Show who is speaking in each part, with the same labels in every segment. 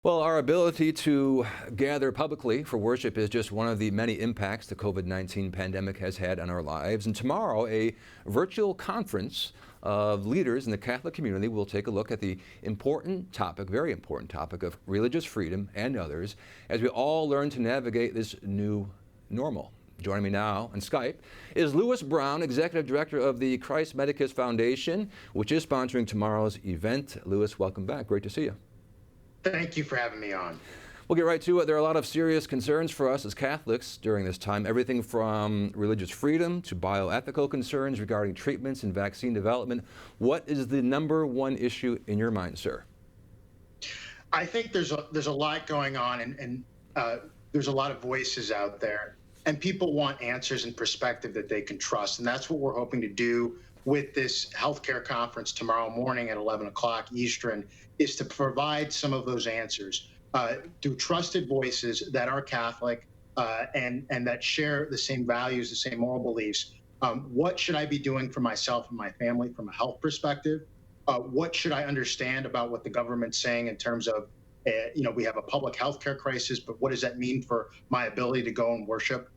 Speaker 1: Well, our ability to gather publicly for worship is just one of the many impacts the COVID-19 pandemic has had on our lives. And tomorrow, a virtual conference of leaders in the Catholic community will take a look at the important topic, very important topic of religious freedom and others as we all learn to navigate this new normal. Joining me now on Skype is Lewis Brown, Executive Director of the Christ Medicus Foundation, which is sponsoring tomorrow's event. Lewis, welcome back. Great to see you.
Speaker 2: Thank you for having me on.
Speaker 1: We'll get right to it. There are a lot of serious concerns for us as Catholics during this time, everything from religious freedom to bioethical concerns regarding treatments and vaccine development. What is the number one issue in your mind, sir?
Speaker 2: I think there's a lot going on, and there's a lot of voices out there, and people want answers and perspective that they can trust, and that's what we're hoping to do with this healthcare conference tomorrow morning at 11 o'clock Eastern, is to provide some of those answers through trusted voices that are Catholic and that share the same values, the same moral beliefs. What should I be doing for myself and my family from a health perspective? What should I understand about what the government's saying in terms of, we have a public health care crisis, but what does that mean for my ability to go and worship,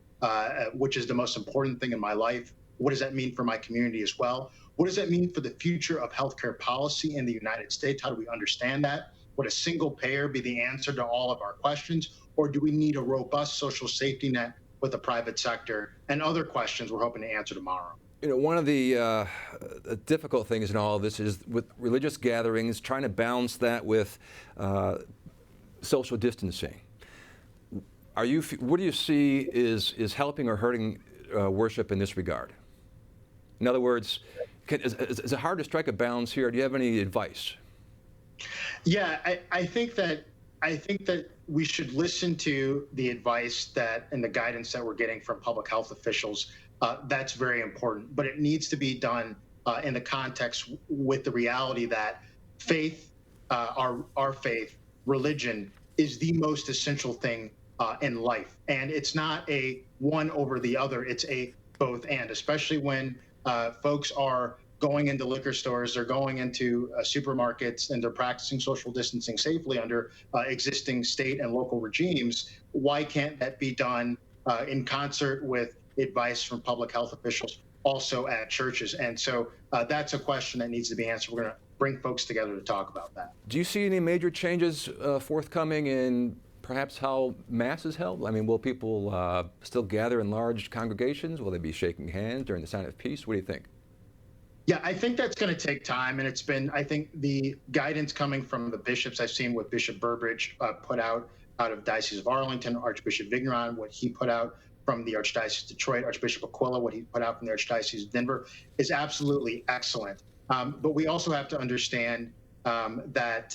Speaker 2: which is the most important thing in my life? What does that mean for my community as well? What does that mean for the future of healthcare policy in the United States? How do we understand that? Would a single payer be the answer to all of our questions? Or do we need a robust social safety net with the private sector? And other questions we're hoping to answer tomorrow.
Speaker 1: You know, one of the difficult things in all of this is with religious gatherings, trying to balance that with social distancing. What do you see is helping or hurting worship in this regard? In other words, is it hard to strike a balance here? Do you have any advice?
Speaker 2: Yeah, I think that we should listen to the advice and the guidance that we're getting from public health officials. That's very important, but it needs to be done in the context with the reality that faith, our faith, religion, is the most essential thing in life, and it's not a one over the other. It's a both and, especially when folks are going into liquor stores, they're going into supermarkets, and they're practicing social distancing safely under existing state and local regimes. Why can't that be done in concert with advice from public health officials also at churches? And so that's a question that needs to be answered. We're going to bring folks together to talk about that.
Speaker 1: Do you see any major changes forthcoming in perhaps how Mass is held? I mean, will people still gather in large congregations? Will they be shaking hands during the sign of peace? What do you think?
Speaker 2: Yeah, I think that's going to take time, and it's been, I think, the guidance coming from the bishops. I've seen what Bishop Burbridge put out of Diocese of Arlington, Archbishop Vigneron, what he put out from the Archdiocese of Detroit, Archbishop Aquila, what he put out from the Archdiocese of Denver is absolutely excellent. But we also have to understand that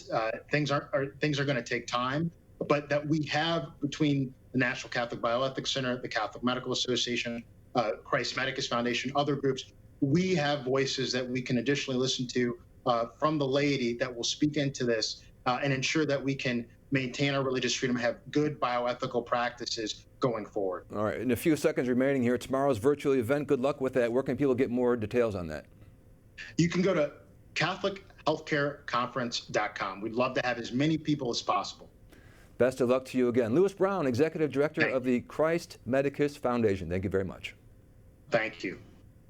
Speaker 2: things are going to take time, but that we have between the National Catholic Bioethics Center, the Catholic Medical Association, Christ Medicus Foundation, other groups, we have voices that we can additionally listen to from the laity that will speak into this and ensure that we can maintain our religious freedom, have good bioethical practices going forward.
Speaker 1: All right, in a few seconds remaining here, tomorrow's virtual event, good luck with that. Where can people get more details on that?
Speaker 2: You can go to CatholicHealthCareConference.com. We'd love to have as many people as possible.
Speaker 1: Best of luck to you again. Lewis Brown, Executive Director of the Christ Medicus Foundation. Thank you very much.
Speaker 2: Thank you.